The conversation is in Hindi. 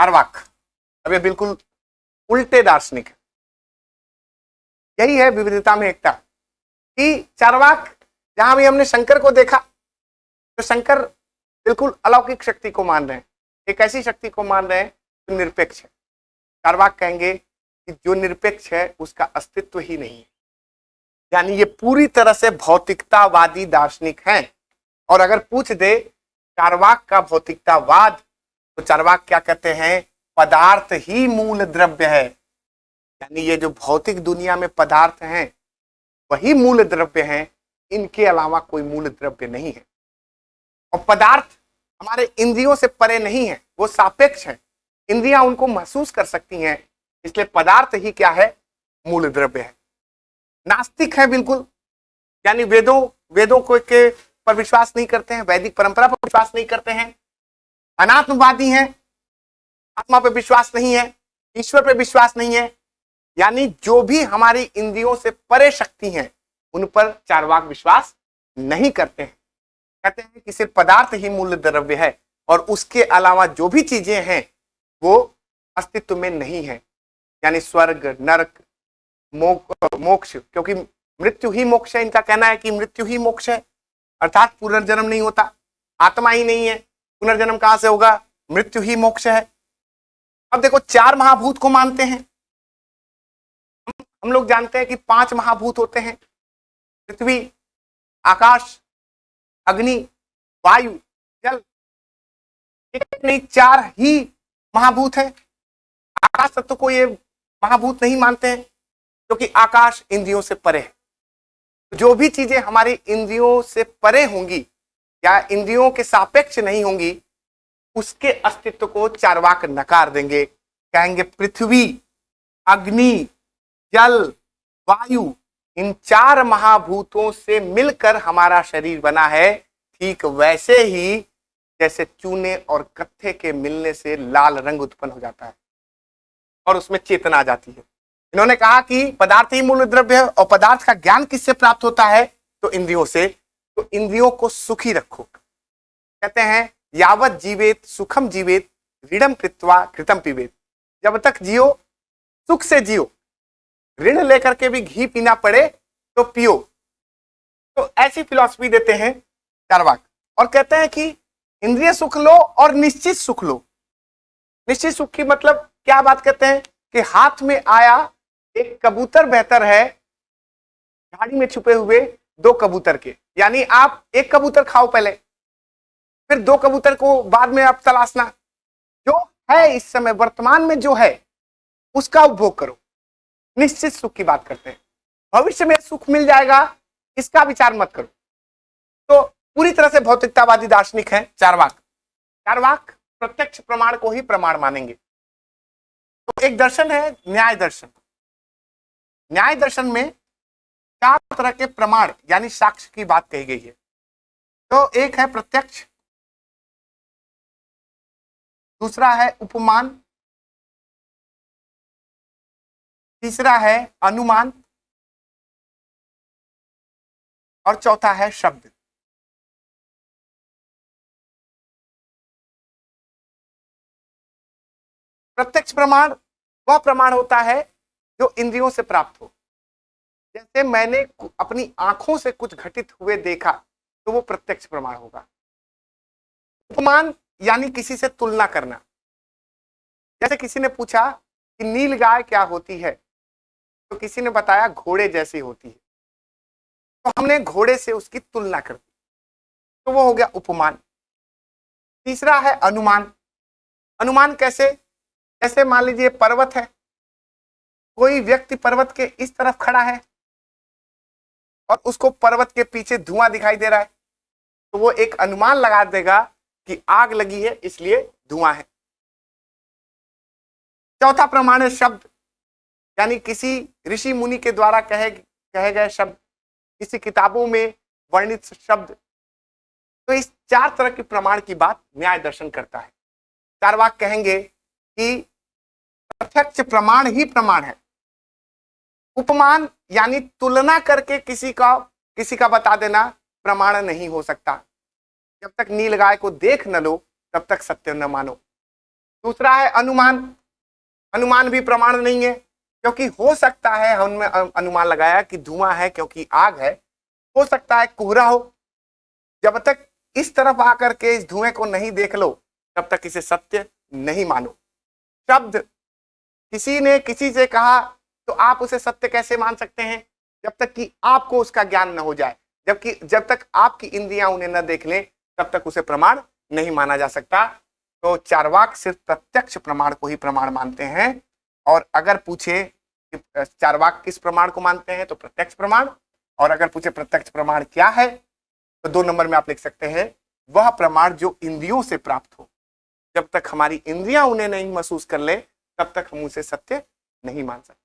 चार्वाक। अब ये बिल्कुल उल्टे दार्शनिक है। यही है विविधता में एकता कि चार्वाक, जहां भी हमने शंकर को देखा तो शंकर बिल्कुल अलौकिक शक्ति को मान रहे हैं, एक ऐसी शक्ति को मान रहे हैं जो निरपेक्ष है। चार्वाक कहेंगे कि जो निरपेक्ष है उसका अस्तित्व ही नहीं है, यानी ये पूरी तरह से भौतिकतावादी दार्शनिक हैं। और अगर पूछ दे चार्वाक का भौतिकतावाद, तो चार्वाक क्या कहते हैं, पदार्थ ही मूल द्रव्य है, यानी ये जो भौतिक दुनिया में पदार्थ हैं वही मूल द्रव्य हैं, इनके अलावा कोई मूल द्रव्य नहीं है। और पदार्थ हमारे इंद्रियों से परे नहीं है, वो सापेक्ष है, इंद्रियां उनको महसूस कर सकती हैं, इसलिए पदार्थ ही क्या है, मूल द्रव्य है। नास्तिक है बिल्कुल, यानी वेदों को के पर विश्वास नहीं करते हैं, वैदिक परंपरा पर विश्वास नहीं करते हैं, अनात्मवादी हैं, आत्मा पर विश्वास नहीं है, ईश्वर पर विश्वास नहीं है, यानी जो भी हमारी इंद्रियों से परे शक्ति हैं उन पर चार्वाक विश्वास नहीं करते हैं। कहते हैं कि सिर्फ पदार्थ ही मूल द्रव्य है और उसके अलावा जो भी चीजें हैं वो अस्तित्व में नहीं है, यानी स्वर्ग, नरक, मोक्ष, क्योंकि मृत्यु ही मोक्ष है। इनका कहना है कि मृत्यु ही मोक्ष है, अर्थात पुनर्जन्म नहीं होता, आत्मा ही नहीं है, पुनर्जन्म कहां से होगा, मृत्यु ही मोक्ष है। अब देखो, 4 महाभूत को मानते हैं। हम लोग जानते हैं कि 5 महाभूत होते हैं, पृथ्वी, आकाश, अग्नि, वायु, जल। एक नहीं, 4 ही महाभूत है। आकाश तत्व को ये महाभूत नहीं मानते हैं क्योंकि आकाश इंद्रियों से परे है। जो भी चीजें हमारी इंद्रियों से परे होंगी या इंद्रियों के सापेक्ष नहीं होंगी, उसके अस्तित्व को चार्वाक नकार देंगे। कहेंगे पृथ्वी, अग्नि, जल, वायु, इन 4 महाभूतों से मिलकर हमारा शरीर बना है, ठीक वैसे ही जैसे चूने और कत्थे के मिलने से लाल रंग उत्पन्न हो जाता है और उसमें चेतना आ जाती है। इन्होंने कहा कि पदार्थ ही मूल द्रव्य है और पदार्थ का ज्ञान किससे प्राप्त होता है, तो इंद्रियों से। तो इंद्रियों को सुखी रखो। कहते हैं यावत जीवेत सुखम जीवेत ऋणम कृत्वा कृतम पीवेत। जब तक जियो सुख से जियो, ऋण लेकर के भी घी पीना पड़े तो पियो। तो ऐसी फिलॉसफी देते हैं चार्वाक। और कहते हैं कि इंद्रिय सुख लो और निश्चित सुख लो। निश्चित सुख की मतलब क्या बात कहते हैं कि हाथ में आया एक कबूतर बेहतर है झाड़ी में छुपे हुए 2 कबूतर के। यानी आप एक कबूतर खाओ पहले, फिर 2 कबूतर को बाद में आप तलाशना। जो है इस समय वर्तमान में जो है उसका उपभोग करो। निश्चित सुख की बात करते हैं, भविष्य में सुख मिल जाएगा इसका विचार मत करो। तो पूरी तरह से भौतिकतावादी दार्शनिक है चार्वाक। चार्वाक प्रत्यक्ष प्रमाण को ही प्रमाण मानेंगे। तो एक दर्शन है न्याय दर्शन। न्याय दर्शन में 4 तरह के प्रमाण यानी साक्ष्य की बात कही गई है। तो एक है प्रत्यक्ष, दूसरा है उपमान, तीसरा है अनुमान और चौथा है शब्द। प्रत्यक्ष प्रमाण वह प्रमाण होता है जो इंद्रियों से प्राप्त हो। जैसे मैंने अपनी आंखों से कुछ घटित हुए देखा तो वो प्रत्यक्ष प्रमाण होगा। उपमान यानी किसी से तुलना करना। जैसे किसी ने पूछा कि नील गाय क्या होती है, तो किसी ने बताया घोड़े जैसी होती है, तो हमने घोड़े से उसकी तुलना कर दी, तो वो हो गया उपमान। तीसरा है अनुमान। अनुमान कैसे, जैसे मान लीजिए पर्वत है, कोई व्यक्ति पर्वत के इस तरफ खड़ा है और उसको पर्वत के पीछे धुआं दिखाई दे रहा है, तो वो एक अनुमान लगा देगा कि आग लगी है इसलिए धुआं है। चौथा प्रमाण है शब्द, यानी किसी ऋषि मुनि के द्वारा कहे गए शब्द, किसी किताबों में वर्णित शब्द। तो इस 4 तरह के प्रमाण की बात न्याय दर्शन करता है। चार्वाक कहेंगे कि प्रत्यक्ष प्रमाण ही प्रमाण है। उपमान यानी तुलना करके किसी का बता देना प्रमाण नहीं हो सकता। जब तक नील गाय को देख न लो तब तक सत्य न मानो। दूसरा है अनुमान। अनुमान भी प्रमाण नहीं है, क्योंकि हो सकता है हमने अनुमान लगाया कि धुआं है क्योंकि आग है, हो सकता है कोहरा हो। जब तक इस तरफ आकर के इस धुएं को नहीं देख लो तब तक इसे सत्य नहीं मानो। शब्द किसी ने किसी से कहा तो आप उसे सत्य कैसे मान सकते हैं? जब तक कि आपको उसका ज्ञान न हो जाए, जब तक आपकी इंद्रियां उन्हें न देख लें तब तक उसे प्रमाण नहीं माना जा सकता। तो चार्वाक सिर्फ प्रत्यक्ष प्रमाण को ही प्रमाण मानते हैं। और अगर पूछे कि चार्वाक किस प्रमाण को मानते हैं तो प्रत्यक्ष प्रमाण, और अगर पूछे प्रत्यक्ष प्रमाण क्या है तो 2 नंबर में आप लिख सकते हैं वह प्रमाण जो इंद्रियों से प्राप्त हो। जब तक हमारी इंद्रियां उन्हें नहीं महसूस कर ले तब तक हम उसे सत्य नहीं मान सकते।